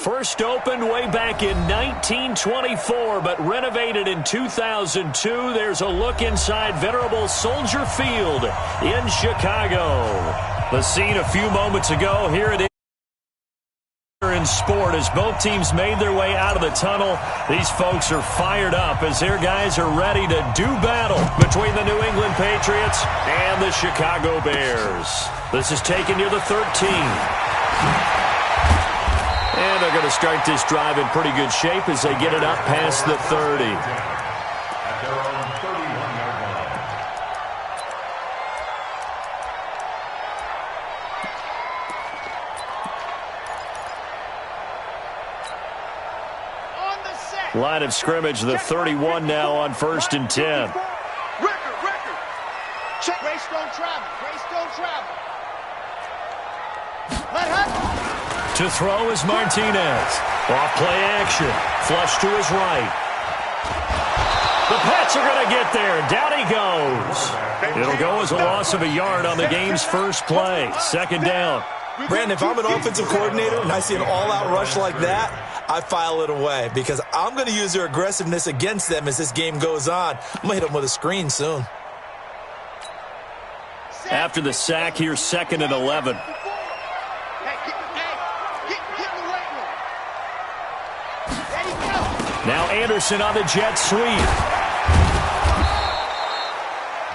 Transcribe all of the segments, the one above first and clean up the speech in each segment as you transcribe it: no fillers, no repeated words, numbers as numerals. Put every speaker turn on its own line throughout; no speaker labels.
First opened way back in 1924, but renovated in 2002. There's a look inside venerable Soldier Field in Chicago. The scene a few moments ago. Here it is in sport as both teams made their way out of the tunnel. These folks are fired up as their guys are ready to do battle between the New England Patriots and the Chicago Bears. This is taken near the 13. And they're going to start this drive in pretty good shape as they get it up past the 30. Line of scrimmage, the 31 now on 1st and 10.
Record. Check. Grace don't travel. Let her.
To throw is Martinez. Off play action. Flush to his right. The Pats are going to get there. Down he goes. It'll go as a loss of a yard on the game's first play. 2nd down.
Brandon, if I'm an offensive coordinator and I see an all-out rush like that, I file it away because I'm going to use their aggressiveness against them as this game goes on. I'm going to hit them with a screen soon.
After the sack, here's 2nd and 11. Now Anderson on the jet sweep.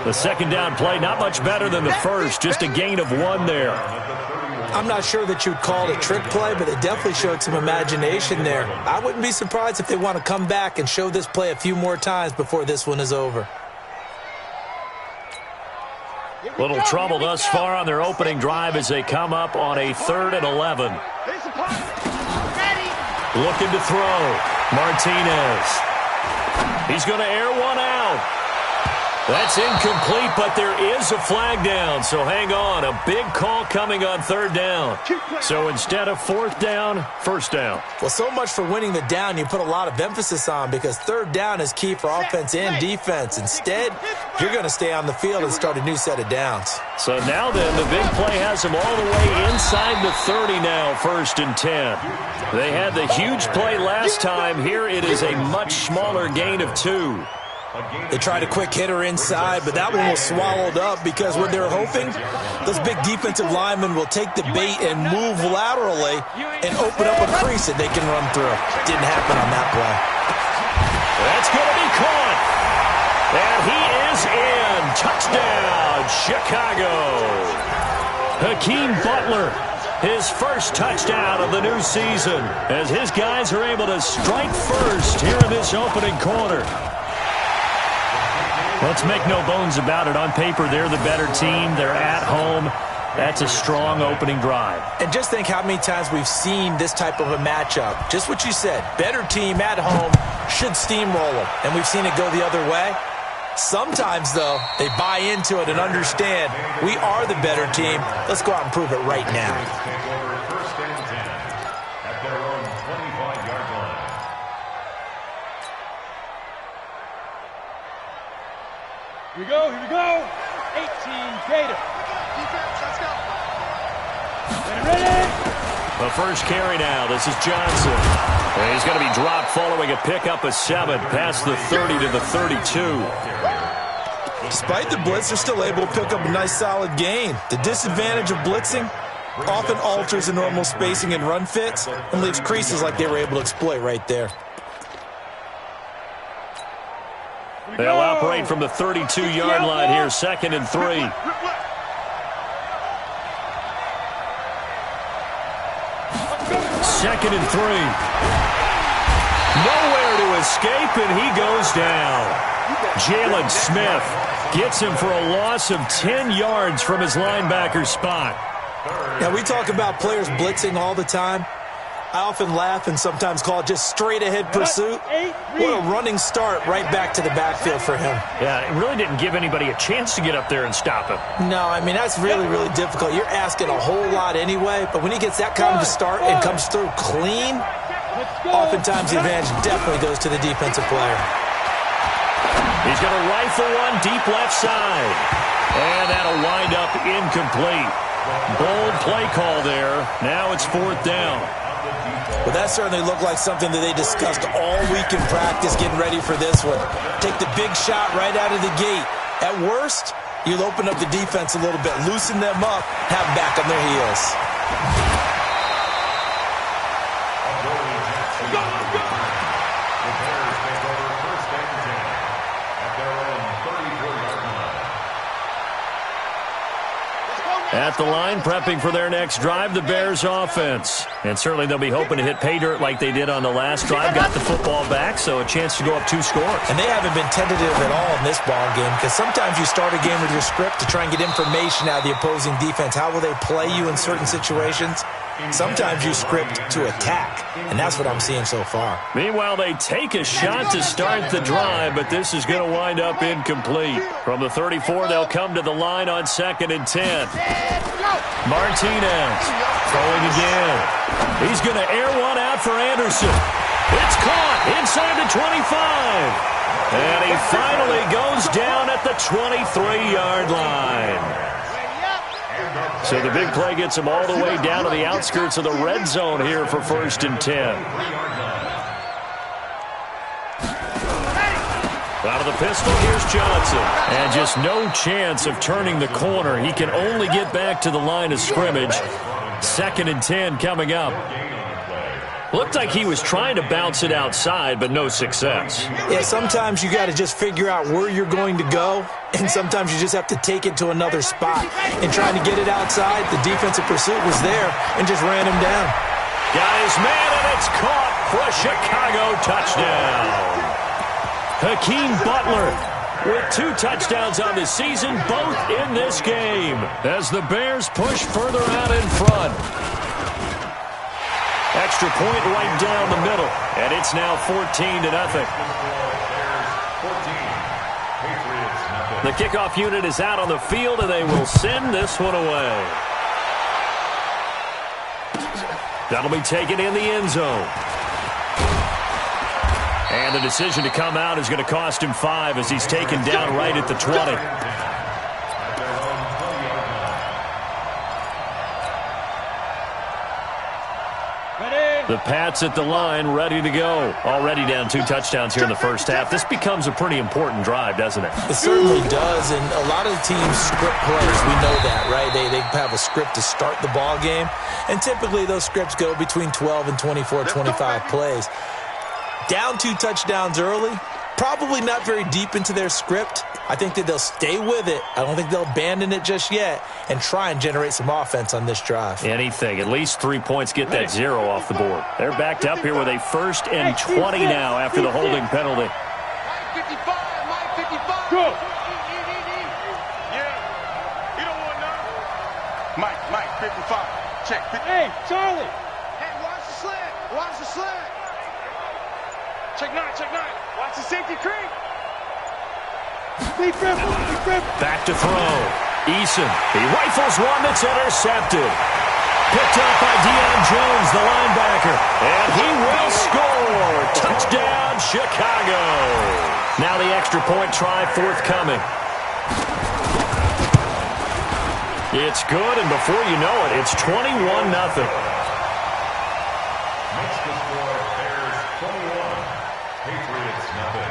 The 2nd down play, not much better than the first, just a gain of 1 there.
I'm not sure that you'd call it a trick play, but it definitely showed some imagination there. I wouldn't be surprised if they want to come back and show this play a few more times before this one is over.
Little trouble thus far on their opening drive as they come up on a 3rd and 11. Looking to throw. Martinez. He's going to air one out. That's incomplete, but there is a flag down, so hang on. A big call coming on 3rd down. So instead of 4th down, 1st down.
Well, so much for winning the down you put a lot of emphasis on because 3rd down is key for offense and defense. Instead, you're going to stay on the field and start a new set of downs.
So now then, the big play has them all the way inside the 30 now, 1st and 10. They had the huge play last time. Here it is a much smaller gain of 2.
They tried a quick hitter inside, but that one was swallowed up because what they're hoping, those big defensive linemen will take the bait and move laterally and open up a crease that they can run through. Didn't happen on that play.
That's going to be caught. And he is in. Touchdown, Chicago. Hakeem Butler, his first touchdown of the new season as his guys are able to strike first here in this opening quarter. Let's make no bones about it. On paper, they're the better team. They're at home. That's a strong opening drive.
And just think how many times we've seen this type of a matchup. Just what you said. Better team at home should steamroll them. And we've seen it go the other way. Sometimes, though, they buy into it and understand we are the better team. Let's go out and prove it right now.
Here we go. 18 Gator.
Defense, let's go.
Ready.
The first carry now. This is Johnson. And he's going to be dropped following a pickup of 7 past the 30 to the 32.
Despite the blitz, they're still able to pick up a nice solid gain. The disadvantage of blitzing often alters the normal spacing and run fits and leaves creases like they were able to exploit right there.
They'll operate from the 32-yard line here, 2nd and 3. 2nd and 3. Nowhere to escape, and he goes down. Jalen Smith gets him for a loss of 10 yards from his linebacker spot.
Now, we talk about players blitzing all the time. I often laugh and sometimes call it just straight-ahead pursuit. What a running start right back to the backfield for him.
Yeah, it really didn't give anybody a chance to get up there and stop him.
No, I mean, that's really, really difficult. You're asking a whole lot anyway, but when he gets that kind of a start and comes through clean, oftentimes the advantage definitely goes to the defensive player.
He's going to rifle one deep left side. And that'll wind up incomplete. Bold play call there. Now it's 4th down.
Well, that certainly looked like something that they discussed all week in practice getting ready for this one. Take the big shot right out of the gate. At worst, you'll open up the defense a little bit, loosen them up, have them back on their heels.
At the line, prepping for their next drive, the Bears offense. And certainly they'll be hoping to hit pay dirt like they did on the last drive. Got the football back, so a chance to go up 2 scores.
And they haven't been tentative at all in this ball game, because sometimes you start a game with your script to try and get information out of the opposing defense. How will they play you in certain situations? Sometimes you script to attack, and that's what I'm seeing so far.
Meanwhile, they take a shot to start the drive, but this is going to wind up incomplete. From the 34, they'll come to the line on 2nd and 10. Martinez throwing again. He's going to air one out for Anderson. It's caught inside the 25. And he finally goes down at the 23-yard line. So the big play gets him all the way down to the outskirts of the red zone here for 1st and 10. Out of the pistol, here's Johnson. And just no chance of turning the corner. He can only get back to the line of scrimmage. 2nd and 10 coming up. Looked like he was trying to bounce it outside, but no success.
Yeah, sometimes you got to just figure out where you're going to go, and sometimes you just have to take it to another spot. And trying to get it outside, the defensive pursuit was there and just ran him down.
Got his man, and it's caught for a Chicago touchdown. Hakeem Butler with 2 touchdowns on the season, both in this game, as the Bears push further out in front. Extra point right down the middle, and it's now 14-0. The kickoff unit is out on the field, and they will send this one away. That'll be taken in the end zone. And the decision to come out is going to cost him 5 as he's taken down right at the 20. The Pats at the line, ready to go. Already down 2 touchdowns here in the first half. This becomes a pretty important drive, doesn't it?
It certainly does, and a lot of the teams script plays. We know that, right? They have a script to start the ball game, and typically those scripts go between 12 and 24, 25 plays. Down 2 touchdowns early, probably not very deep into their script. I think that they'll stay with it. I don't think they'll abandon it just yet and try and generate some offense on this drive.
Anything. At least 3 points, get that 0 off the board. They're backed up here with a 1st and 20 now after the holding penalty.
Mike 55, Mike 55.
Go.
Yeah. You don't want none. Mike 55. Check.
Hey, Charlie.
Hey, watch the slant. Watch the slant. Check 9, check 9. Watch the safety creep.
Back to throw. Eason. He rifles one that's intercepted. Picked up by Deion Jones, the linebacker. And he will score. Touchdown, Chicago. Now the extra point try forthcoming. It's good, and before you know it, it's 21-0.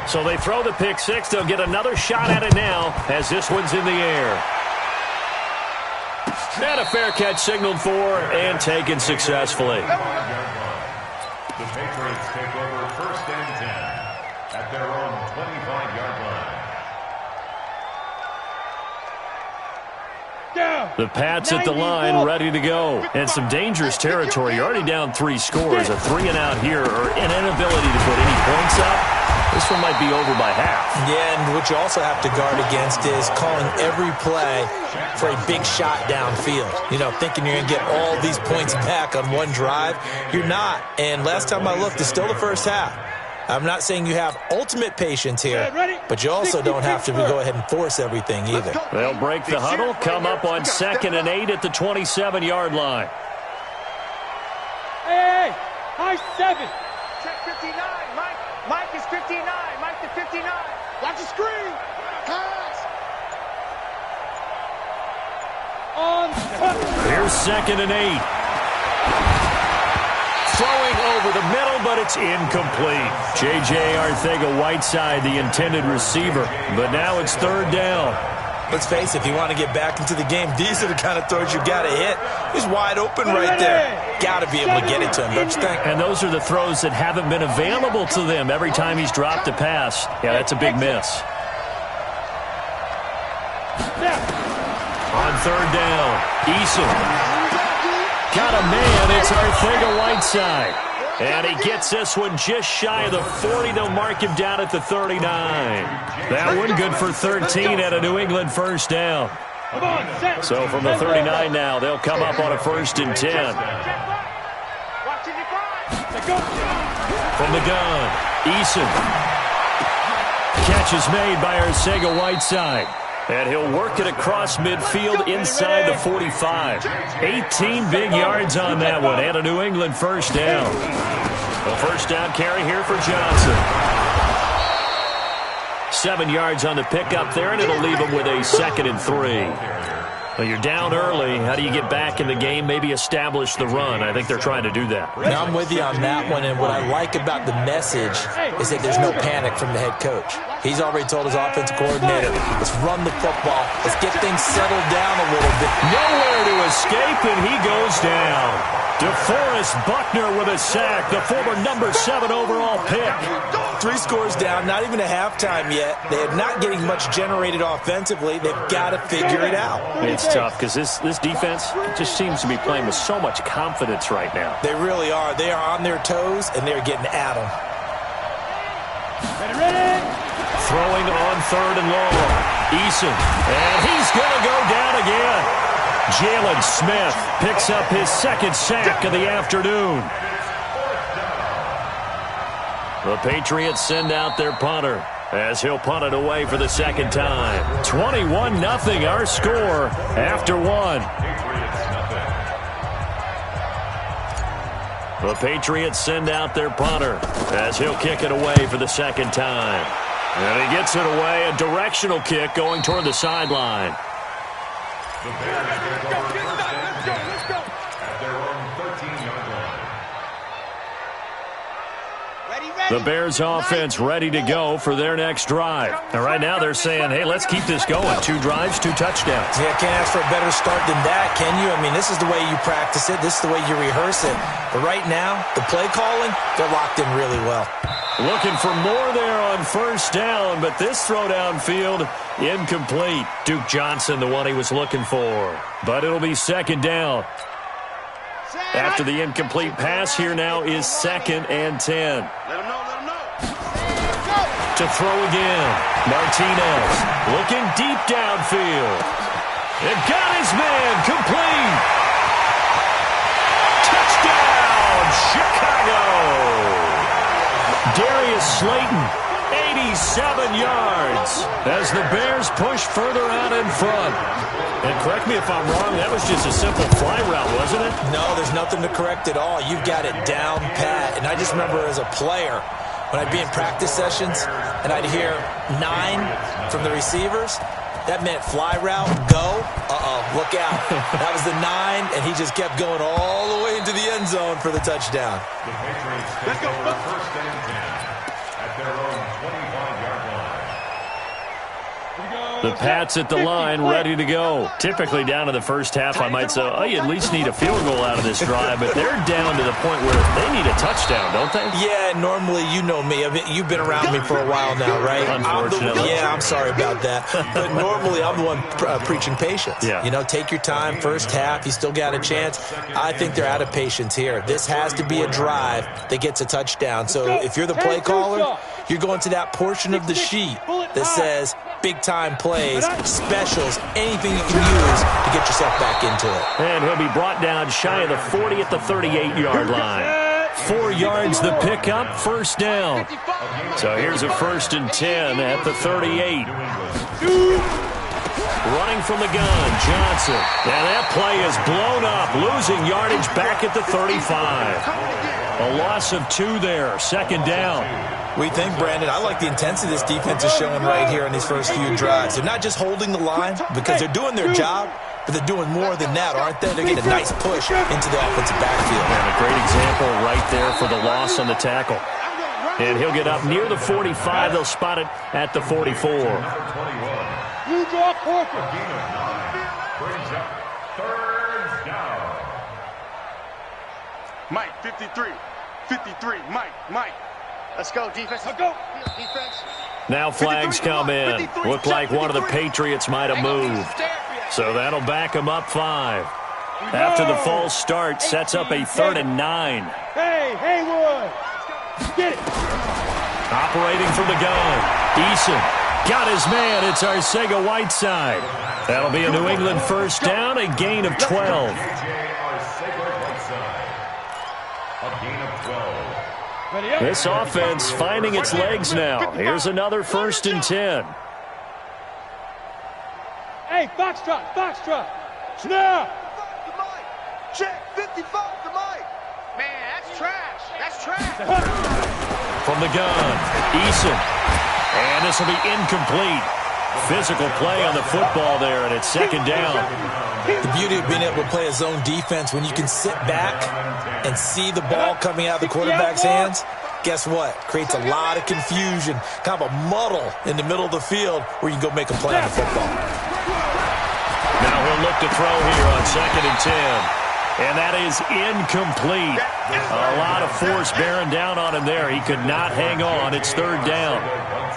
So they throw the pick 6. They'll get another shot at it now as this one's in the air. And a fair catch signaled for and taken successfully.
The Patriots take over 1st and 10 at their own 25-yard line.
The Pats at the line, ready to go. And some dangerous territory. You're already down 3 scores. A 3-and-out here, or an inability to put any points up. This one might be over by half.
Yeah, and what you also have to guard against is calling every play for a big shot downfield. You know, thinking you're going to get all these points back on one drive. You're not. And last time I looked, it's still the first half. I'm not saying you have ultimate patience here, but you also don't have to go ahead and force everything either.
They'll break the huddle, come up on 2nd and 8 at the 27-yard line.
Hey, high 7.
Check 59. Mike is 59. Mike to 59. Watch the screen. Pass.
On.
Here's 2nd and 8. Throwing over the middle, but it's incomplete. J.J. Arcega-Whiteside, the intended receiver. But now it's third down.
Let's face it, if you want to get back into the game, these are the kind of throws you got to hit. He's wide open right there. Got to be able to get it to him, don't you think?
And those are the throws that haven't been available to them every time he's dropped a pass. Yeah, that's a big miss. On third down, Eason. Got a man, it's Arcega-Whiteside. And he gets this one just shy of the 40. They'll mark him down at the 39. That one good for 13 at a New England first down. So from the 39 now, they'll come up on a 1st and 10. From the gun, Eason. Catch is made by Arcega-Whiteside. And he'll work it across midfield inside the 45. 18 big yards on that one and a New England first down. A first down carry here for Johnson. 7 yards on the pickup there, and it'll leave him with a 2nd and 3. Well, you're down early. How do you get back in the game, maybe establish the run? I think they're trying to do that.
Now, I'm with you on that one, and what I like about the message is that there's no panic from the head coach. He's already told his offensive coordinator, let's run the football. Let's get things settled down a little bit.
Nowhere to escape, and he goes down. DeForest Buckner with a sack, the former number 7 overall pick.
3 scores down, not even a halftime yet. They are not getting much generated offensively. They've got to figure it out.
It's tough because this defense just seems to be playing with so much confidence right now.
They really are. They are on their toes, and they're getting at them.
Throwing on 3rd and long. Eason, and he's going to go down again. Jalen Smith picks up his 2nd sack of the afternoon. The Patriots send out their punter as he'll punt it away for the 2nd time. 21-0 our score after 1. The Patriots send out their punter as he'll kick it away for the 2nd time. And he gets it away, a directional kick going toward the sideline.
The Bears take over 1st and 10 at their own 13-yard line.
The Bears offense ready to go for their next drive. And right now they're saying, hey, let's keep this going. 2 drives, 2 touchdowns.
Yeah, can't ask for a better start than that, can you? I mean, this is the way you practice it. This is the way you rehearse it. But right now, the play calling, they're locked in really well.
Looking for more there on 1st down, but this throw downfield, incomplete. Duke Johnson, the one he was looking for. But it'll be 2nd down. After the incomplete pass, here now is 2nd and 10. To throw again. Martinez looking deep downfield. It got his man complete. Touchdown, Chicago. Darius Slayton, 87 yards as the Bears push further out in front. And correct me if I'm wrong, that was just a simple fly route, wasn't it?
No, there's nothing to correct at all. You've got it down pat. And I just remember as a player, when I'd be in practice sessions and I'd hear 9 from the receivers, that meant fly route, go, look out. That was the 9, and he just kept going all the way into the end zone for the touchdown.
The Patriots take over 1st and 10 at their own 25-yard line.
The Pats at the line, ready to go. Typically down in the first half, I might say, oh, you at least need a field goal out of this drive, but they're down to the point where they need a touchdown, don't they?
Yeah, normally, you know me. I mean, you've been around me for a while now, right?
Unfortunately.
I'm sorry about that. But normally, I'm the one preaching patience.
Yeah.
You know, take your time, first half, you still got a chance. I think they're out of patience here. This has to be a drive that gets a touchdown. So if you're the play caller, you're going to that portion of the sheet that says big-time plays, specials, anything you can use to get yourself back into it.
And he'll be brought down shy of the 40 at the 38-yard line. 4 yards the pickup, 1st down. So here's a 1st and 10 at the 38. Running from the gun, Johnson. And that play is blown up, losing yardage back at the 35. A loss of 2 there, 2nd down.
We think, Brandon, I like the intensity this defense is showing right here in these first few drives. They're not just holding the line because they're doing their job. but they're doing more than that, aren't they? They're getting a nice push into the offensive backfield.
And a great example right there for the loss on the tackle. And he'll get up near the 45. They'll spot it at the 44.
You draw corker.
Brings up third down.
Mike, 53. 53. Mike. Let's go, defense. Let's go. Defense.
Now flags come in. Looked like one of the Patriots might have moved. So that'll back them up 5. After the false start, sets up a 3rd and 9.
Hey, Haywood. Get it.
Operating from the gun. Eason got his man. It's Arcega-Whiteside. That'll be a New England first down, a gain of 12.
A gain of 12.
This offense finding its legs now. Here's another 1st and 10.
Hey, Foxtrot. Snap.
Check, 55 to Mike. Man, that's trash. That's trash.
From the gun, Eason. And this will be incomplete. Physical play on the football there, and it's 2nd down.
The beauty of being able to play a zone defense, when you can sit back and see the ball coming out of the quarterback's hands, guess what? Creates a lot of confusion, kind of a muddle in the middle of the field where you can go make a play on the football.
Now he'll look to throw here on 2nd and 10. And that is incomplete. A lot of force bearing down on him there. He could not hang on. It's 3rd down.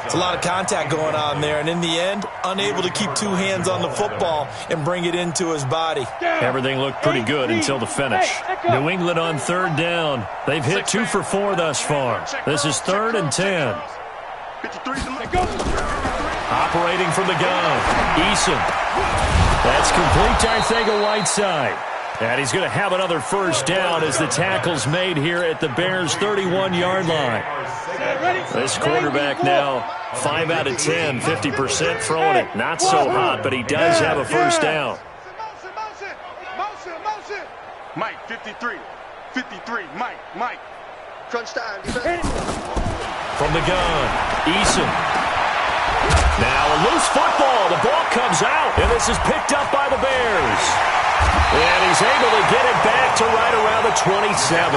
It's a lot of contact going on there, and in the end, unable to keep 2 hands on the football and bring it into his body.
Everything looked pretty good until the finish. New England on 3rd down. They've hit 2 for 4 thus far. This is 3rd and 10. Operating from the gun, Eason. That's complete to Arcega-Whiteside. And he's going to have another first down as the tackle's made here at the Bears' 31-yard line. This quarterback now 5 out of 10, 50% throwing it. Not so hot, but he does have a first down.
Mike, 53. 53. Mike. Crunch time.
From the gun, Eason. Now a loose football. The ball comes out, and this is picked up by the Bears. And he's able to get it back to right around the 27.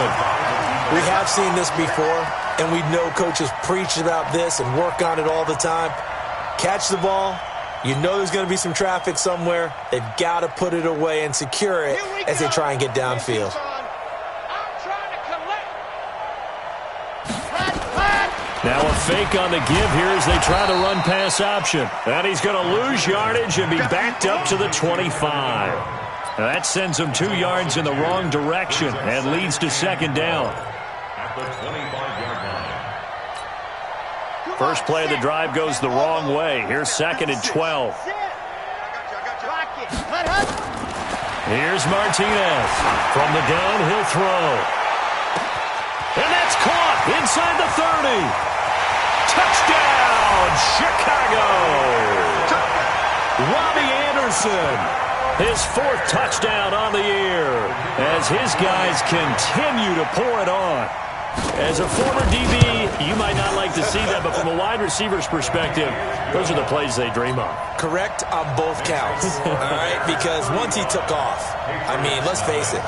We have seen this before, and we know coaches preach about this and work on it all the time. Catch the ball. You know there's going to be some traffic somewhere. They've got to put it away and secure it as they try and get downfield.
Now a fake on the give here as they try to run pass option. And he's going to lose yardage and be backed up to the 25. Now that sends him 2 yards in the wrong direction and leads to 2nd down.
At the 25-yard line.
First play of the drive goes the wrong way. Here's 2nd and 12. Here's Martinez. From the gun, he'll throw. And that's caught inside the 30. Touchdown, Chicago. Robbie Anderson. His 4th touchdown on the year as his guys continue to pour it on. As a former DB, you might not like to see that, but from a wide receiver's perspective, those are the plays they dream of.
Correct on both counts, all right? Because once he took off, I mean, let's face it,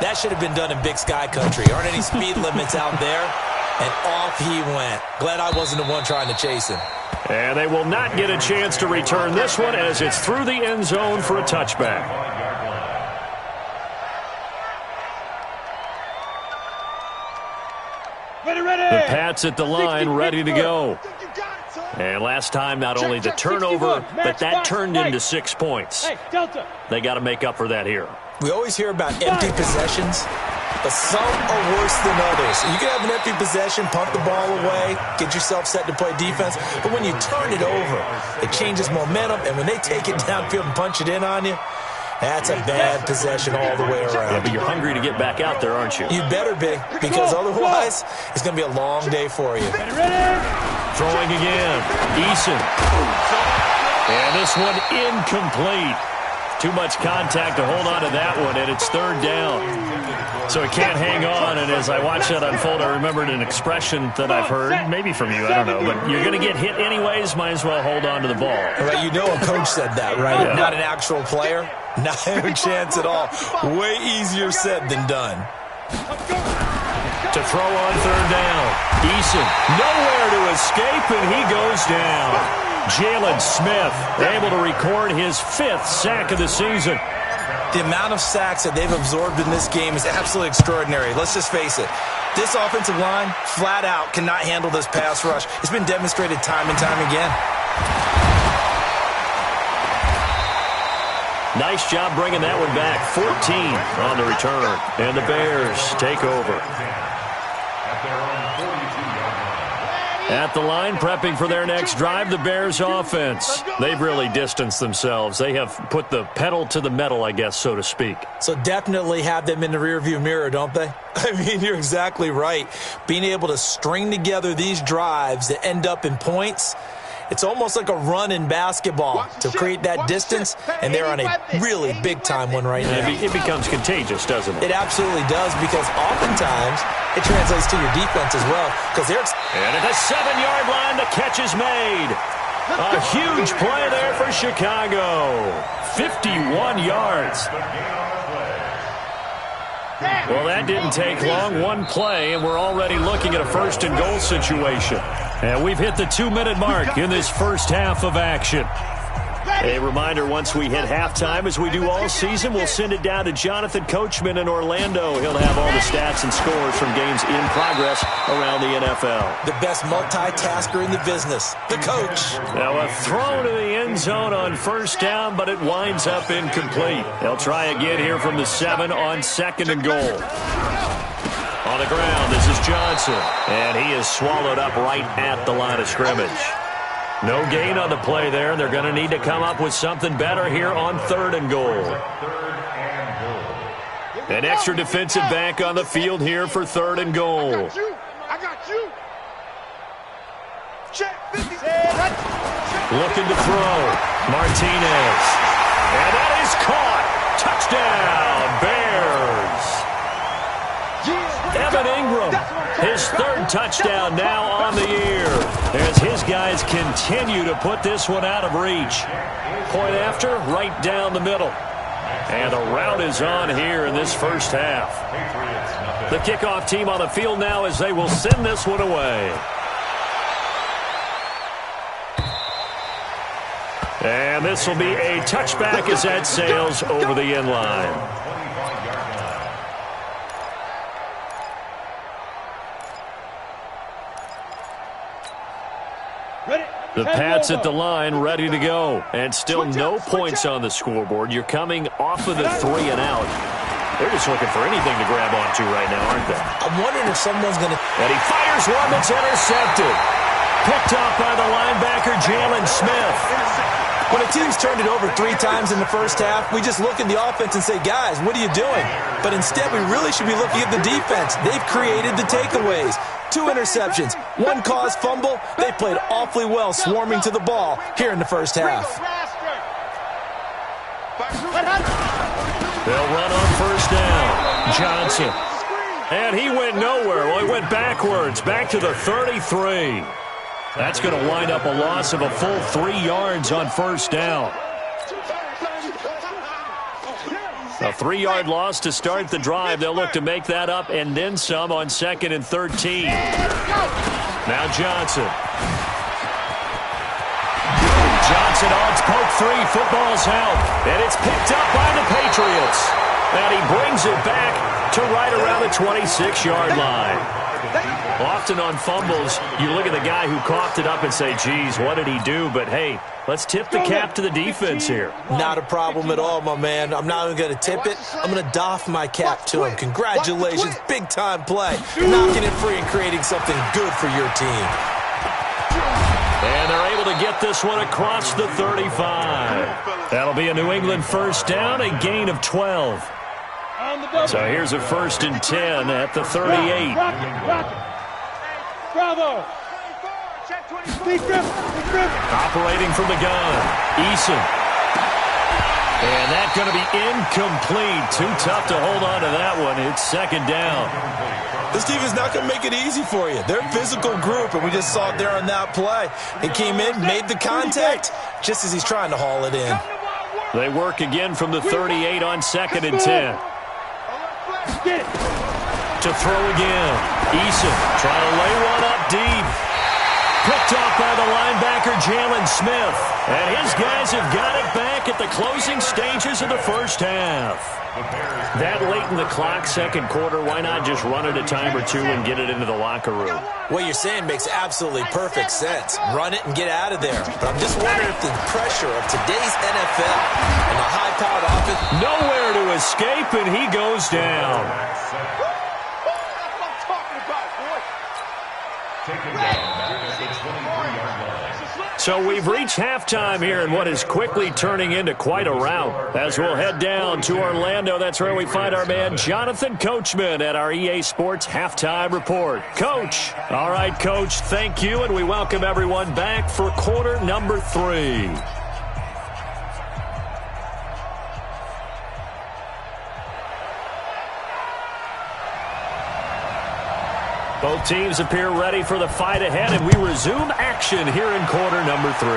that should have been done in Big Sky Country. Aren't any speed limits out there? And off he went. Glad I wasn't the one trying to chase him.
And they will not get a chance to return this one as it's through the end zone for a touchback. The Pats at the line, ready to go. And last time, not only the turnover, but that turned into 6 points. They got to make up for that here.
We always hear about empty possessions, but some are worse than others. You can have an empty possession, punt the ball away, get yourself set to play defense, but when you turn it over, it changes momentum, and when they take it downfield and punch it in on you, that's a bad possession all the way around.
Yeah, but you're hungry to get back out there, aren't you?
You better be, because otherwise, it's going to be a long day for you.
Throwing again, Eason. And this one incomplete. Too much contact to hold on to that one, and it's 3rd down. So he can't hang on, and as I watched that unfold, I remembered an expression that I've heard, maybe from you, I don't know, but you're going to get hit anyways, might as well hold on to the ball.
Well, you know a coach said that, right?
Yeah.
Not an actual player. No chance at all. Way easier said than done.
To throw on third down. Eason nowhere to escape, and he goes down. Jalen Smith able to record his 5th sack of the season.
The amount of sacks that they've absorbed in this game is absolutely extraordinary. Let's just face it. This offensive line, flat out, cannot handle this pass rush. It's been demonstrated time and time again.
Nice job bringing that one back. 14 on the return. And the Bears take over. At the line, prepping for their next drive, the Bears offense. They've really distanced themselves. They have put the pedal to the metal, I guess, so to speak.
So definitely have them in the rearview mirror, don't they? I mean, you're exactly right. Being able to string together these drives that end up in points, it's almost like a run in basketball to create that distance, and they're on a really big-time one right now.
It becomes contagious, doesn't it?
It absolutely does, because oftentimes it translates to your defense as well.
And at the 7-yard line, the catch is made. A huge play there for Chicago. 51 yards. Well, that didn't take long. One play, and we're already looking at a 1st and goal situation. And we've hit the 2-minute mark in this first half of action. A reminder, once we hit halftime, as we do all season, we'll send it down to Jonathan Coachman in Orlando. He'll have all the stats and scores from games in progress around the NFL.
The best multitasker in the business, the coach.
Now a throw to the end zone on 1st down, but it winds up incomplete. They'll try again here from the 7 on 2nd and goal. On the ground, this is Johnson, and he is swallowed up right at the line of scrimmage. No gain on the play there, and they're going to need to come up with something better here on 3rd and goal. An extra defensive back on the field here for 3rd and goal.
I got you. Check 50.
Looking to throw. Martinez. And that is caught. Touchdown, Bears. Evan Ingram, his 3rd touchdown now on the year, as his guys continue to put this one out of reach. Point after, right down the middle. And the route is on here in this first half. The kickoff team on the field now as they will send this one away. And this will be a touchback as that sails over the end line. The Pats at the line, ready to go. And still no points on the scoreboard. You're coming off of the 3 and out. They're just looking for anything to grab onto right now, aren't they?
I'm wondering if someone's going to...
And he fires one that's intercepted. Picked up by the linebacker, Jalen Smith.
When a team's turned it over 3 times in the first half, we just look at the offense and say, guys, what are you doing? But instead, we really should be looking at the defense. They've created the takeaways. 2 interceptions, 1 caused fumble. They played awfully well swarming to the ball here in the first half.
They'll run on 1st down. Johnson. And he went nowhere. Well, he went backwards, back to the 33. That's going to wind up a loss of a full 3 yards on 1st down. A 3-yard loss to start the drive. They'll look to make that up and then some on 2nd and 13. Now Johnson. Johnson on poke 3. Football's out. And it's picked up by the Patriots. And he brings it back to right around the 26-yard line. Often on fumbles, you look at the guy who coughed it up and say, geez, what did he do? But, hey, let's tip the cap to the defense here.
Not a problem at all, my man. I'm not even going to tip it. I'm going to doff my cap to him. Congratulations. Big-time play. Knocking it free and creating something good for your team.
And they're able to get this one across the 35. That'll be a New England 1st down, a gain of 12. So here's a 1st and 10 at the 38.
Bravo.
Operating from the gun. Eason. And that's going to be incomplete. Too tough to hold on to that one. It's 2nd down.
This team is not going to make it easy for you. They're a physical group, and we just saw it there on that play. He came in, made the contact, just as he's trying to haul it in.
They work again from the 38 on 2nd and 10.
Get it.
To throw again. Eason trying to lay one up deep. Picked off by the linebacker, Jalen Smith. And his guys have got it back at the closing stages of the first half. That late in the clock, second quarter, why not just run it a time or two and get it into the locker room?
What you're saying makes absolutely perfect sense. Run it and get out of there. But I'm just wondering if the pressure of today's NFL and the high-powered offense...
Nowhere to escape, and he goes down.
That's what I'm talking about, boy.
Taken down at the 23-yard line.
So we've reached halftime here in what is quickly turning into quite a rout. As we'll head down to Orlando, that's where we find our man Jonathan Coachman at our EA Sports Halftime Report. Coach. All right, Coach, thank you, and we welcome everyone back for quarter number 3. Both teams appear ready for the fight ahead, and we resume action here in quarter number 3.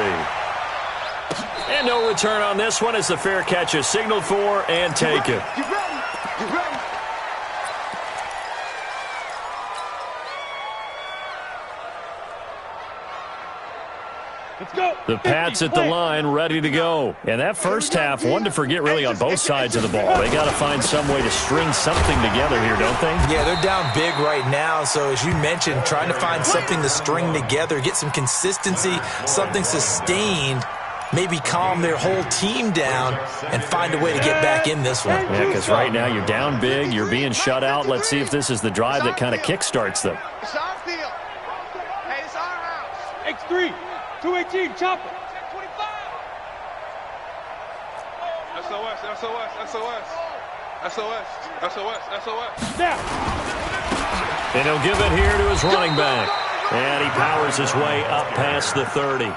And no return on this one as the fair catch is signaled for and taken.
You ready? You ready?
Let's go.
The Pats at the line, ready to go. And that first half, one to forget really on both sides of the ball. They got to find some way to string something together here, don't they?
Yeah, they're down big right now. So as you mentioned, trying to find something to string together, get some consistency, something sustained, maybe calm their whole team down and find a way to get back in this one.
Yeah, because right now you're down big, you're being shut out. Let's see if this is the drive that kind of kickstarts them.
It's our field. Hey, it's our house.
X3, 218, chopper.
SOS, SOS, SOS. SOS, SOS, SOS.
Now.
And he'll give it here to his running back. And he powers his way up past the 30.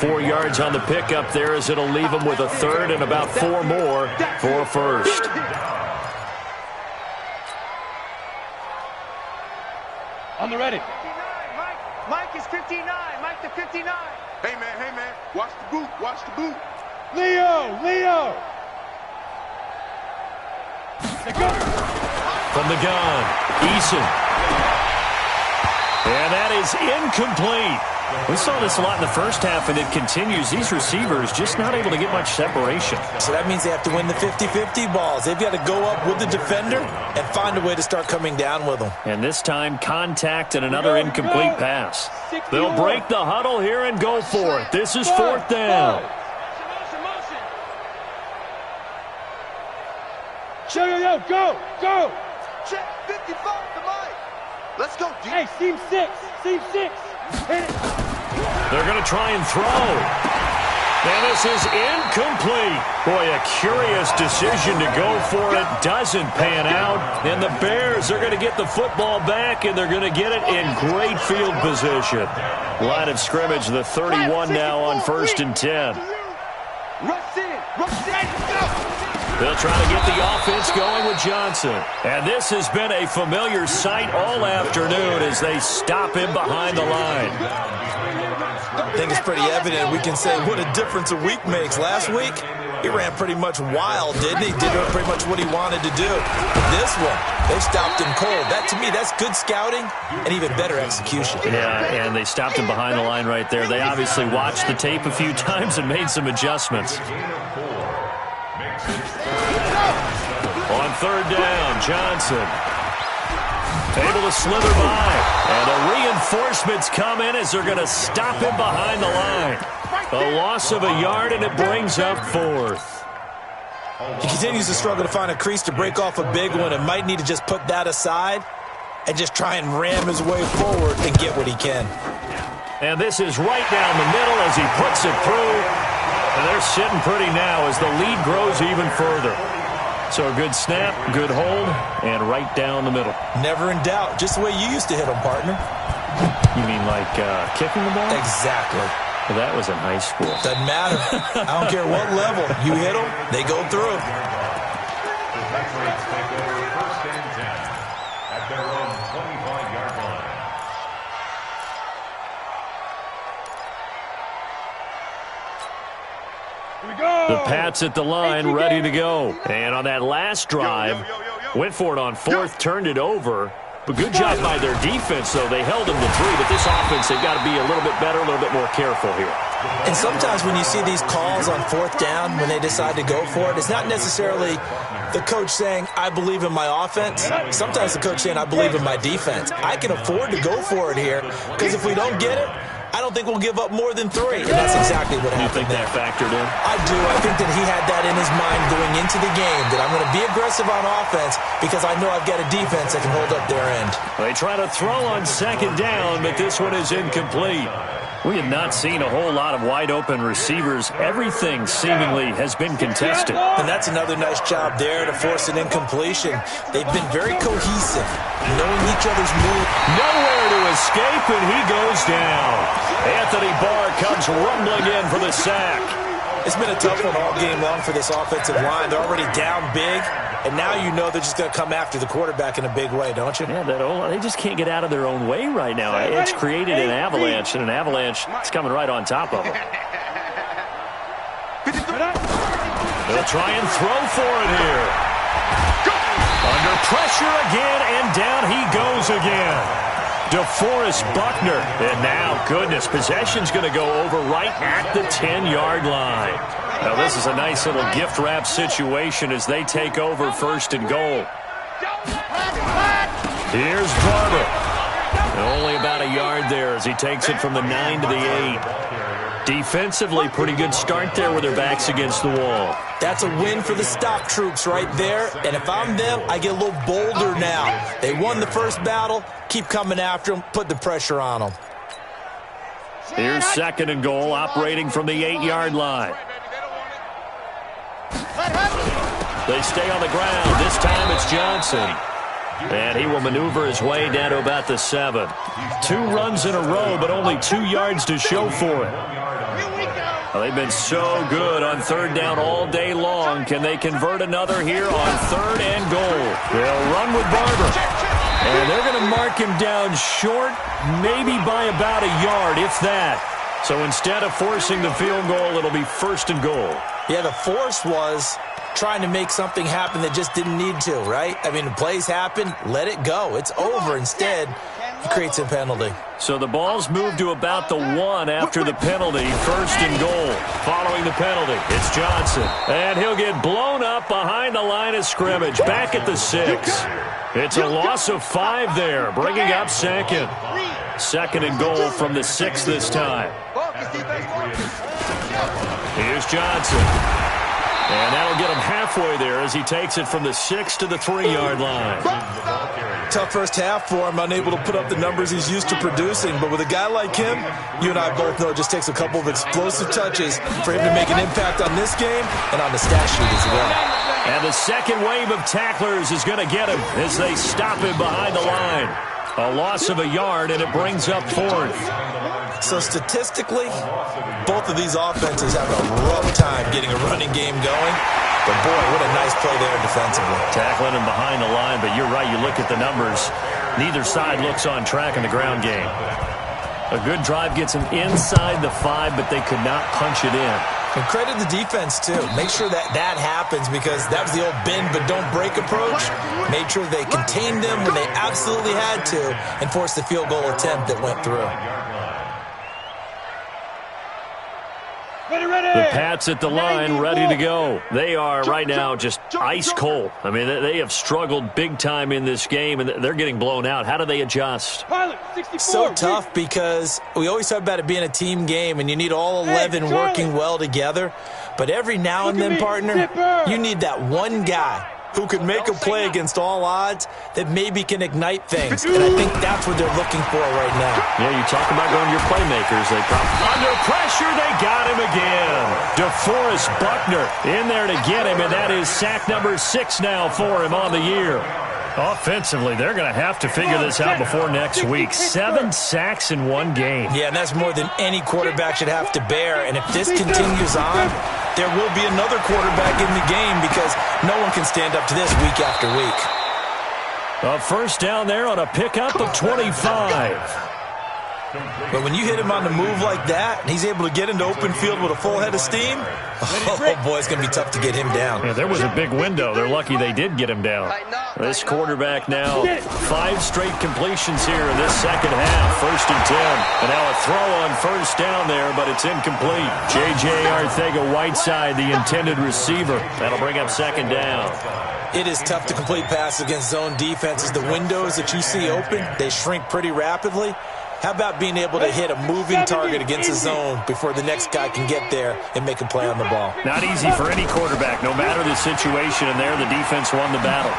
4 yards on the pickup there as it'll leave him with a third and about 4 more for a first.
On the ready.
Mike is 59. Mike to 59.
Hey, man, watch the boot, watch the boot.
Leo.
From the gun, Eason. And that is incomplete. We saw this a lot in the first half, and it continues. These receivers just not able to get much separation.
So that means they have to win the 50-50 balls. They've got to go up with the defender and find a way to start coming down with them.
And this time, contact and another incomplete pass. They'll break the huddle here and go for it. This is 4th down.
Yo, go.
Check 55 to Mike. Let's go, D.
Hey, seam 6. Hit it.
They're going to try and throw. And this is incomplete. Boy, a curious decision to go for it. Doesn't pan out. And the Bears are going to get the football back, and they're going to get it in great field position. Line of scrimmage, the 31 now on 1st and 10.
Rush in. Go.
They'll try to get the offense going with Johnson. And this has been a familiar sight all afternoon as they stop him behind the line.
I think it's pretty evident. We can say what a difference a week makes. Last week, he ran pretty much wild, didn't he? Did pretty much what he wanted to do. This one, they stopped him cold. That, to me, that's good scouting and even better execution.
Yeah, and they stopped him behind the line right there. They obviously watched the tape a few times and made some adjustments. On 3rd down, Johnson able to slither by. And the reinforcements come in as they're going to stop him behind the line. A loss of a yard, and it brings up 4th.
He continues to struggle to find a crease to break off a big one and might need to just put that aside and just try and ram his way forward and get what he can.
And this is right down the middle as he puts it through. And they're sitting pretty now as the lead grows even further. So a good snap, good hold, and right down the middle.
Never in doubt. Just the way you used to hit them, partner.
You mean like kicking the ball?
Exactly.
Well, that was in high school.
Doesn't matter. I don't care what level. You hit them, they go through.
The Patriots take over 1st and 10 at their own 25-yard line.
The Pats at the line, ready to go. And on that last drive, went for it on fourth, turned it over. But good job by their defense, though. They held them to 3, but this offense, they've got to be a little bit better, a little bit more careful here.
And sometimes when you see these calls on fourth down, when they decide to go for it, it's not necessarily the coach saying, I believe in my offense. Sometimes the coach saying, I believe in my defense. I can afford to go for it here, because if we don't get it, I don't think we'll give up more than 3. And that's exactly what happened there.
You think that factored in?
I do. I think that he had that in his mind going into the game, that I'm going to be aggressive on offense because I know I've got a defense that can hold up their end.
They try to throw on second down, but this one is incomplete. We have not seen a whole lot of wide-open receivers. Everything seemingly has been contested.
And that's another nice job there to force an incompletion. They've been very cohesive, knowing each other's move.
Nowhere to escape, and he goes down. Anthony Barr comes rumbling in for the sack.
It's been a tough one all game long for this offensive line. They're already down big, and now you know they're just going to come after the quarterback in a big way, don't you?
Yeah, they just can't get out of their own way right now. It's created an avalanche, and an avalanche is coming right on top of them. They'll try and throw for it here. Under pressure again, and down he goes again. DeForest Buckner. And now, goodness, possession's going to go over right at the 10-yard line. Now, this is a nice little gift wrap situation as they take over first and goal. Here's Barber. Only about a yard there as he takes it from the 9 to the 8. Defensively, pretty good start there with their backs against the wall.
That's a win for the stop troops right there. And if I'm them, I get a little bolder now. They won the first battle. Keep coming after them. Put the pressure on them.
Here's second and goal, operating from the 8-yard line. They stay on the ground. This time it's Johnson. And he will maneuver his way down to about the 7. 2 runs in a row, but only 2 yards to show for it. Well, they've been so good on third down all day long. Can they convert another here on third and goal? They'll run with Barber. And they're going to mark him down short, maybe by about a yard, if that. So instead of forcing the field goal, it'll be first and goal.
Yeah, the force was trying to make something happen that just didn't need to, right? I mean, the plays happen, let it go. It's over. Instead, he creates a penalty.
So the ball's moved to about the 1 after the penalty. First and goal. Following the penalty, it's Johnson. And he'll get blown up behind the line of scrimmage. Back at the 6. It's a loss of 5 there, bringing up second. Second and goal from the 6 this time. Here's Johnson. And that'll get him halfway there as he takes it from the 6 to the 3-yard line.
Tough first half for him, unable to put up the numbers he's used to producing. But with a guy like him, you and I both know it just takes a couple of explosive touches for him to make an impact on this game and on the stat sheet as well.
And the second wave of tacklers is going to get him as they stop him behind the line. A loss of a yard, and it brings up 4th.
So statistically, both of these offenses have a rough time getting a running game going. But, boy, what a nice play there defensively.
Tackling him behind the line, but you're right. You look at the numbers. Neither side looks on track in the ground game. A good drive gets them inside the 5, but they could not punch it in.
And credit the defense, too. Make sure that happens because that was the old bend but don't break approach. Made sure they contained them when they absolutely had to and forced the field goal attempt that went through.
The Pats at the line, ready to go. They are right now just ice cold. I mean, they have struggled big time in this game, and they're getting blown out. How do they adjust?
So tough because we always talk about it being a team game, and you need all 11 working well together. But every now and then, partner, you need that one guy who can make a play against all odds that maybe can ignite things. And I think that's what they're looking for right now.
Yeah, you talk about going to your playmakers. They come under pressure. They got him again. DeForest Buckner in there to get him, and that is sack number 6 now for him on the year. Offensively, they're going to have to figure this out before next week. 7 sacks in one game.
Yeah, and that's more than any quarterback should have to bear. And if this continues on, there will be another quarterback in the game because no one can stand up to this week after week.
A first down there on a pickup of 25.
But when you hit him on the move like that, and he's able to get into open field with a full head of steam, oh boy, it's going to be tough to get him down.
Yeah, there was a big window. They're lucky they did get him down. This quarterback now, 5 straight completions here in this second half. 1st and 10. And now a throw on first down there, but it's incomplete. J.J. Arcega-Whiteside, the intended receiver. That'll bring up 2nd down.
It is tough to complete passes against zone defenses. The windows that you see open, they shrink pretty rapidly. How about being able to hit a moving target against the zone before the next guy can get there and make a play on the ball?
Not easy for any quarterback. No matter the situation in there, the defense won the battle.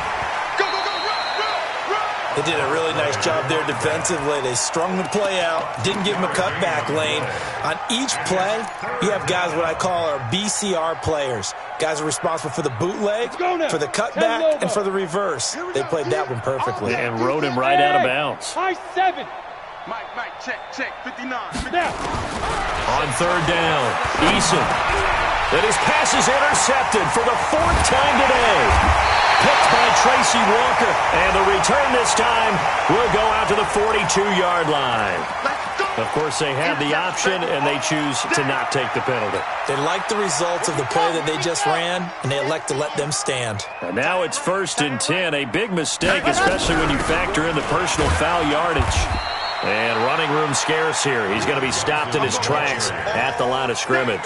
They did a really nice job there defensively. They strung the play out, didn't give him a cutback lane. On each play, you have guys what I call our BCR players. Guys are responsible for the bootleg, for the cutback, and for the reverse. They played that one perfectly.
And rode him right out of bounds.
High 7.
Mike, check, 59.
Now.
On 3rd down, Eason. And his pass is intercepted for the 4th time today. Picked by Tracy Walker. And the return this time will go out to the 42-yard line. Of course, they had the option, and they choose to not take the penalty.
They like the results of the play that they just ran, and they elect to let them stand.
And now it's 1st and 10. A big mistake, especially when you factor in the personal foul yardage. And running room scarce here. He's going to be stopped in his tracks at the line of scrimmage.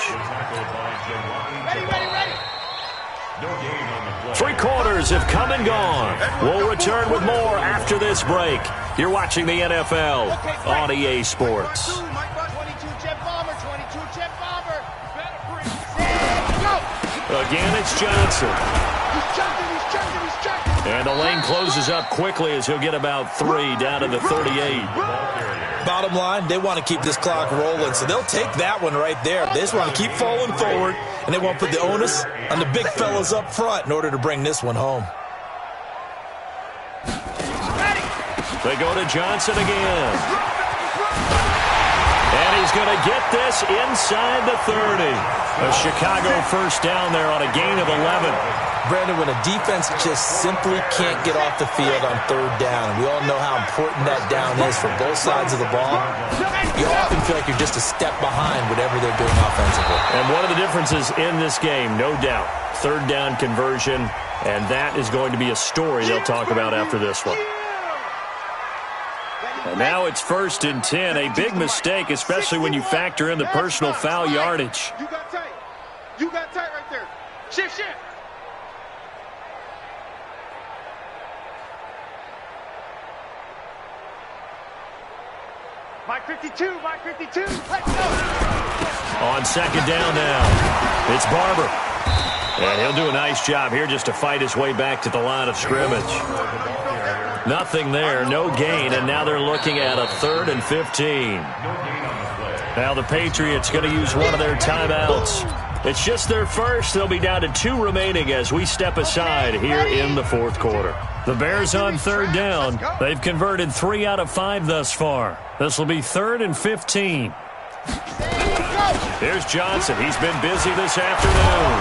Three quarters have come and gone. We'll return with more after this break. You're watching the NFL on EA Sports.
22 jet bomber, 22 jet bomber.
Again, it's Johnson.
He's checking.
And the lane closes up quickly as he'll get about 3 down to the 38.
Bottom line, they want to keep this clock rolling, so they'll take that one right there. They just want to keep falling forward, and they won't put the onus on the big fellas up front in order to bring this one home.
They go to Johnson again. And he's going to get this inside the 30. A Chicago first down there on a gain of 11.
Brandon, when a defense just simply can't get off the field on 3rd down, and we all know how important that down is for both sides of the ball, you often feel like you're just a step behind whatever they're doing offensively.
And one of the differences in this game, no doubt, 3rd down conversion, and that is going to be a story they'll talk about after this one. And now it's 1st and 10. A big mistake, especially when you factor in the personal foul yardage.
You got tight right there. Shift.
Mike 52. Let's go.
On 2nd down now, it's Barber. And he'll do a nice job here just to fight his way back to the line of scrimmage. Nothing there, no gain, and now they're looking at a 3rd and 15. Now the Patriots going to use one of their timeouts. It's just their first. They'll be down to 2 remaining as we step aside here in the 4th quarter. The Bears on 3rd down. They've converted 3 out of 5 thus far. This will be 3rd and 15. Here's Johnson. He's been busy this afternoon.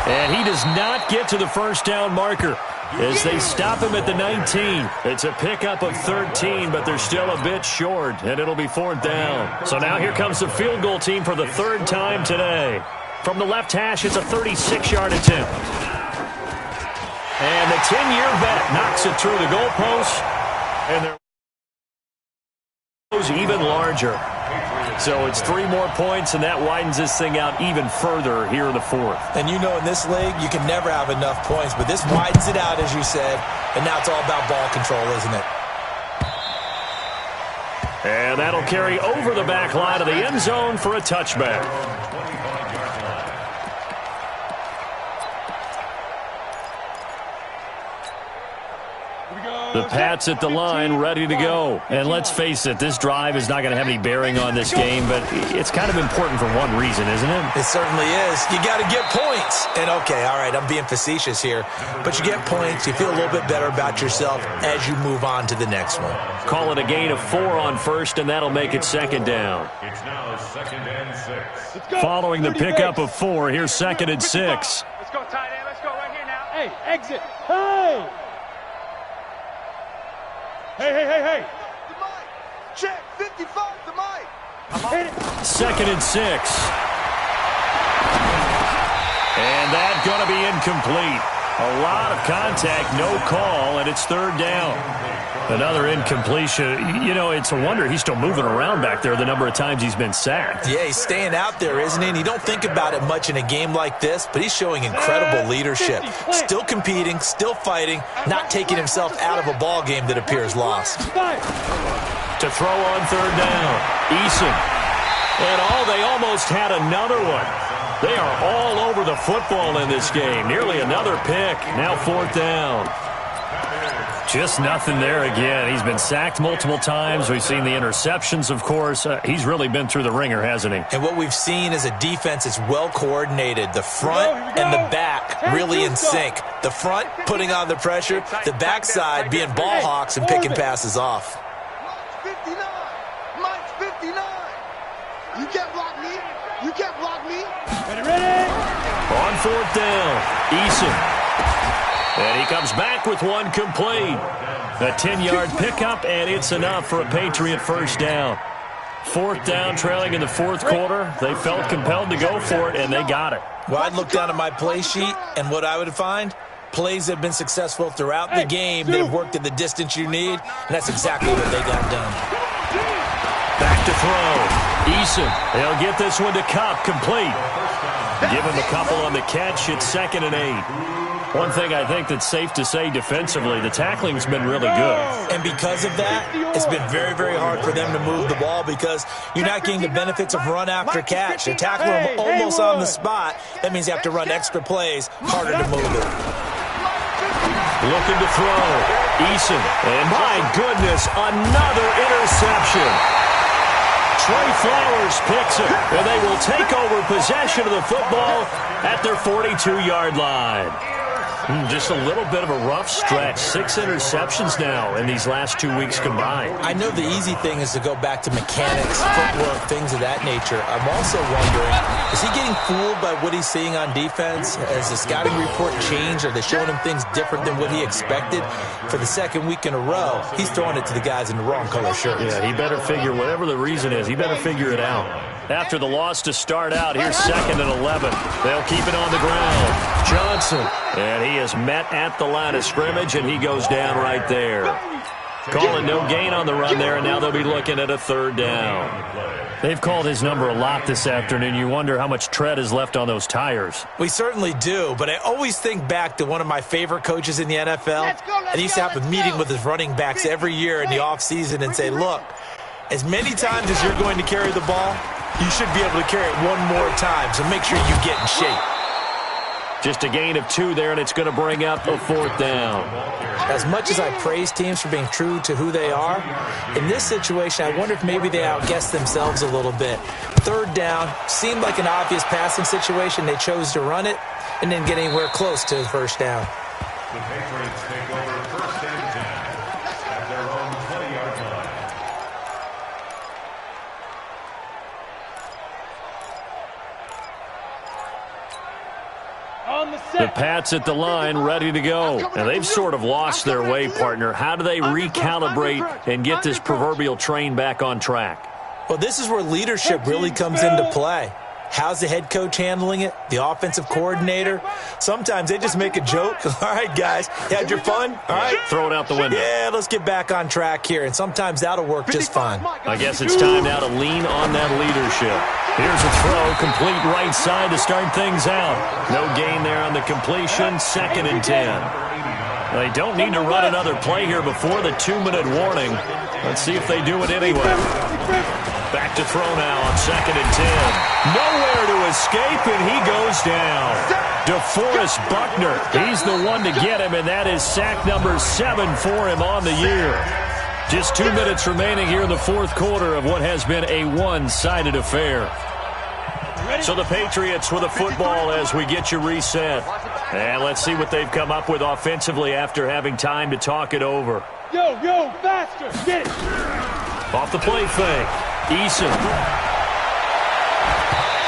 And he does not get to the first down marker as they stop him at the 19. It's a pickup of 13, but they're still a bit short, and it'll be 4th down. So now here comes the field goal team for the 3rd time today. From the left hash, it's a 36-yard attempt. And the 10-year vet knocks it through the goalpost, and they're even larger. So it's 3 more points, and that widens this thing out even further here in the 4th.
And you know in this league, you can never have enough points, but this widens it out, as you said, and now it's all about ball control, isn't it?
And that'll carry over the back line of the end zone for a touchback. The Pats at the line, ready to go. And let's face it, this drive is not going to have any bearing on this game, but it's kind of important for one reason, isn't it?
It certainly is. You got to get points. And, okay, all right, I'm being facetious here, but you get points, you feel a little bit better about yourself as you move on to the next one.
Call it a gain of 4 on first, and that'll make it 2nd down.
It's now 2nd and 6.
Following the pickup of 4, here's 2nd and 6.
Let's go, tight end. Let's go right here now.
Hey, exit. Hey! Hey!
The mic. Check. 55. The mic.
2nd and 6. And that's going to be incomplete. A lot of contact, no call, and it's 3rd down. Another incompletion. You know, it's a wonder he's still moving around back there the number of times he's been sacked.
Yeah, he's staying out there, isn't he? And you don't think about it much in a game like this, but he's showing incredible leadership. Still competing, still fighting, not taking himself out of a ball game that appears lost.
To throw on 3rd down, Eason. And they almost had another one. They are all over the football in this game. Nearly another pick. Now 4th down. Just nothing there again. He's been sacked multiple times. We've seen the interceptions, of course. He's really been through the ringer, hasn't he?
And what we've seen is a defense that's well coordinated. The front and the back really in sync. The front putting on the pressure. The backside being ball hawks and picking passes off.
Mike's 59. Mike's 59. You can't block me. You can't block me.
Ready?
On 4th down, Eason. And he comes back with one complete. A 10-yard pickup, and it's enough for a Patriot 1st down. 4th down, trailing in the 4th quarter. They felt compelled to go for it, and they got it.
Well, I'd look down at my play sheet, and what I would find, plays have been successful throughout the game. They've worked at the distance you need, and that's exactly what they got done.
Back to throw. Eason, they'll get this one to Cup, complete. Give him a couple on the catch. It's 2nd and 8. One thing I think that's safe to say defensively, the tackling's been really good.
And because of that, it's been very, very hard for them to move the ball because you're not getting the benefits of run after catch. They tackle them almost on the spot. That means you have to run extra plays, harder to move it.
Looking to throw. Eason. And my goodness, another interception. Trey Flowers picks it, and they will take over possession of the football at their 42-yard line. Just a little bit of a rough stretch. 6 interceptions now in these last 2 weeks combined.
I know the easy thing is to go back to mechanics, footwork, things of that nature. I'm also wondering, is he getting fooled by what he's seeing on defense? Has the scouting report changed? Are they showing him things different than what he expected? For the 2nd week in a row, he's throwing it to the guys in the wrong color shirts.
Yeah, he better figure, whatever the reason is, he better figure it out. After the loss to start out, here's 2nd and 11. They'll keep it on the ground. Johnson. And he is met at the line of scrimmage, and he goes down right there. Calling no gain on the run there, and now they'll be looking at a 3rd down. They've called his number a lot this afternoon. You wonder how much tread is left on those tires.
We certainly do, but I always think back to one of my favorite coaches in the NFL. And he used to have a meeting with his running backs every year in the offseason and say, look, as many times as you're going to carry the ball, you should be able to carry it one more time, so make sure you get in shape.
Just a gain of 2 there, and it's going to bring up a 4th down.
As much as I praise teams for being true to who they are, in this situation, I wonder if maybe they outguessed themselves a little bit. 3rd down seemed like an obvious passing situation. They chose to run it and didn't get anywhere close to the 1st down.
The Patriots take over 1st and 10 at their own 20-yard line.
The Pats at the line, ready to go. And they've sort of lost their way, partner. How do they recalibrate and get this proverbial train back on track?
Well, this is where leadership really comes into play. How's the head coach handling it? The offensive coordinator? Sometimes they just make a joke. All right, guys, you had your fun? All right.
Throw it out the window.
Yeah, let's get back on track here. And sometimes that'll work just fine.
I guess it's time now to lean on that leadership. Here's a throw, complete right side to start things out. No gain there on the completion, 2nd and 10. They don't need to run another play here before the 2-minute warning. Let's see if they do it anyway. Back to throw now on 2nd and 10. Nowhere to escape, and he goes down. DeForest Buckner, he's the one to get him, and that is sack number 7 for him on the year. Just 2 minutes remaining here in the 4th quarter of what has been a one-sided affair. So the Patriots with a football as we get you reset. And let's see what they've come up with offensively after having time to talk it over.
Yo, faster, get it.
Off the play fake, Eason.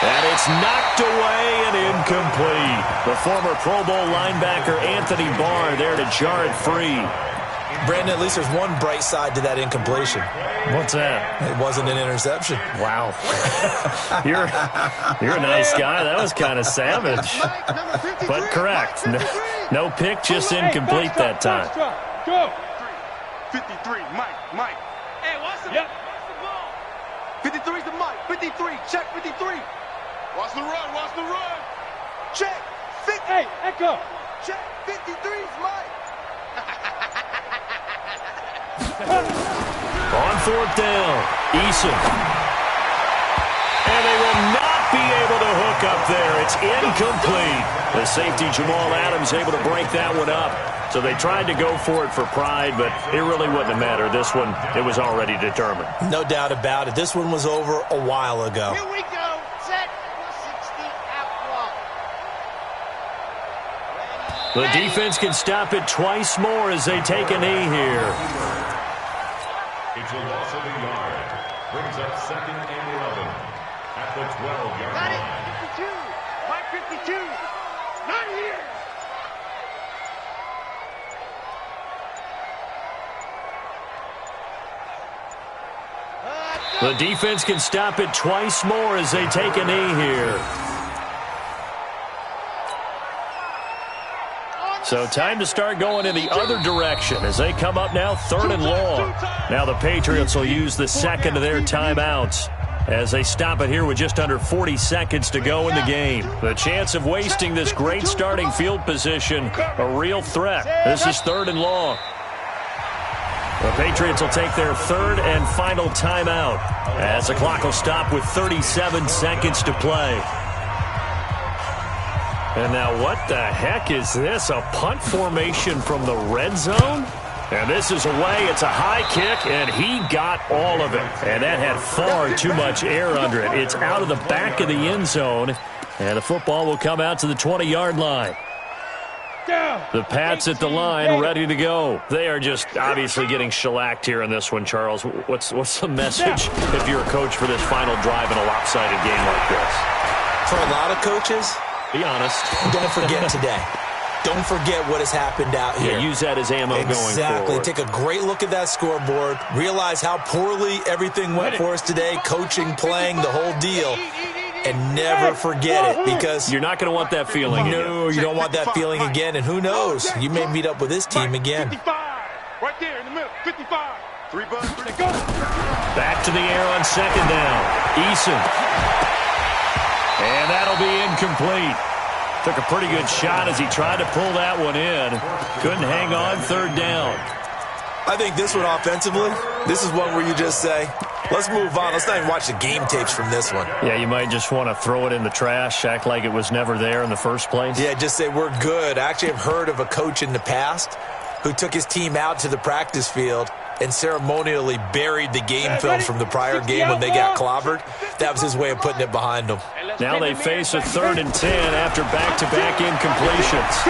And it's knocked away and incomplete. The former Pro Bowl linebacker Anthony Barr there to jar it free.
Brandon, at least there's one bright side to that incompletion.
What's that?
It wasn't an interception.
Wow. You're a nice guy. That was kind of savage. But correct. No pick, just incomplete that time.
Go.
53, Mike.
Hey, watch the ball.
53's the Mike. 53, check 53. Watch the run. Check 50.
Hey, Echo.
Check 53's Mike.
On fourth down, Eason. And they will not be able to hook up there. It's incomplete. The safety, Jamal Adams, able to break that one up. So they tried to go for it for pride, but it really wouldn't have mattered. This one, it was already determined.
No doubt about it. This one was over a while ago.
Here we go. Set. 60 out block.
The defense can stop it twice more as they take a knee here.
It's a loss of a yard. Brings up 2nd and 11 at the 12-yard
Got it.
line.
52. Mike 52. Not here.
The defense can stop it twice more as they take a knee here. So time to start going in the other direction as they come up now 3rd and long. Now the Patriots will use the second of their timeouts as they stop it here with just under 40 seconds to go in the game. The chance of wasting this great starting field position, a real threat. This is 3rd and long. The Patriots will take their 3rd and final timeout as the clock will stop with 37 seconds to play. And now what the heck is this? A punt formation from the red zone? And this is away. It's a high kick, and he got all of it. And that had far too much air under it. It's out of the back of the end zone, and the football will come out to the 20-yard line. The Pats at the line, ready to go. They are just obviously getting shellacked here in this one, Charles. What's the message if you're a coach for this final drive in a lopsided game like this?
For a lot of coaches,
be honest.
don't forget today. Don't forget what has happened out here.
Yeah, use that as ammo going forward.
Exactly. Take a great look at that scoreboard. Realize how poorly everything went for us today. Coaching, playing, the whole deal. And never forget it, because
you're not going to want that feeling again.
No, you don't want that feeling again. And who knows? You may meet up with this team again.
55. Right there in the middle. 55. 3 bucks.
Back to the air on 2nd down. Eason. And that'll be incomplete. Took a pretty good shot as he tried to pull that one in. Couldn't hang on 3rd down.
I think this one offensively, this is one where you just say, let's move on. Let's not even watch the game tapes from this one.
Yeah, you might just want to throw it in the trash, act like it was never there in the first place.
Yeah, just say we're good. I actually have heard of a coach in the past who took his team out to the practice field and ceremonially buried the game film from the prior game when they got clobbered. That was his way of putting it behind them.
Now they face a 3rd and 10 after back-to-back incompletions.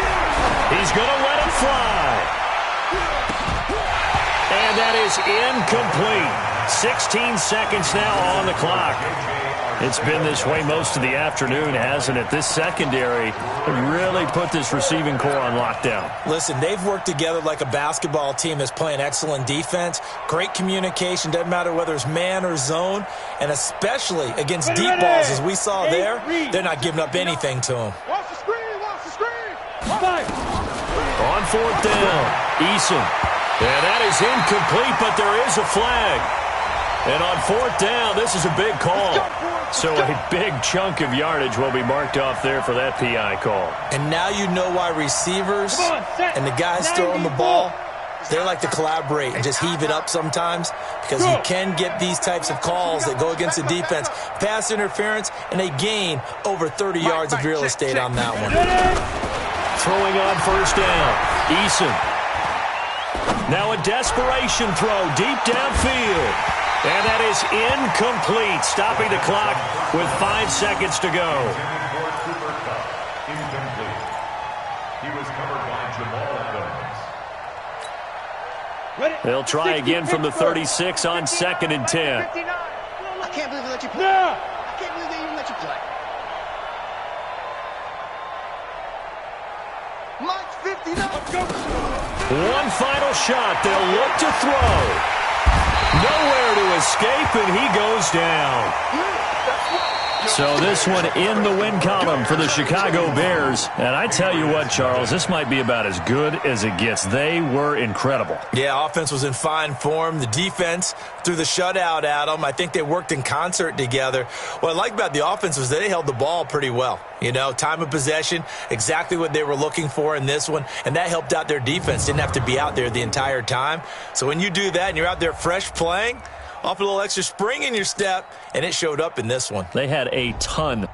He's going to let it fly. And that is incomplete. 16 seconds now on the clock. It's been this way most of the afternoon, hasn't it? This secondary really put this receiving core on lockdown.
Listen, they've worked together like a basketball team that's playing excellent defense. Great communication. Doesn't matter whether it's man or zone. And especially against deep balls, as we saw there, they're not giving up anything to them.
Watch the screen. Watch the screen.
On 4th down, Eason. And that is incomplete, but there is a flag. And on 4th down, this is a big call. So a big chunk of yardage will be marked off there for that PI call.
And now you know why receivers and the guys throwing the ball, they like to collaborate and just heave it up sometimes, because you can get these types of calls that go against the defense. Pass interference, and they gain over 30 yards of real estate on that one.
Throwing on 1st down, Eason. Now a desperation throw deep downfield. And that is incomplete, stopping the clock with 5 seconds to go.
Incomplete. He was covered by Jamal Adams.
They'll try again from the 36 on 2nd and 10.
59.
I can't believe they let you play.
No.
I can't believe they even let you play. Mike's 59.
One final shot. They'll look to throw. Nowhere to escape, and he goes down. So this one in the win column for the Chicago Bears. And I tell you what, Charles, this might be about as good as it gets. They were incredible.
Yeah, offense was in fine form. The defense threw the shutout at them. I think they worked in concert together. What I like about the offense was they held the ball pretty well. You know, time of possession, exactly what they were looking for in this one, and that helped out their defense. Didn't have to be out there the entire time. So when you do that and you're out there fresh playing, off a little extra spring in your step, and it showed up in this one.
They had a ton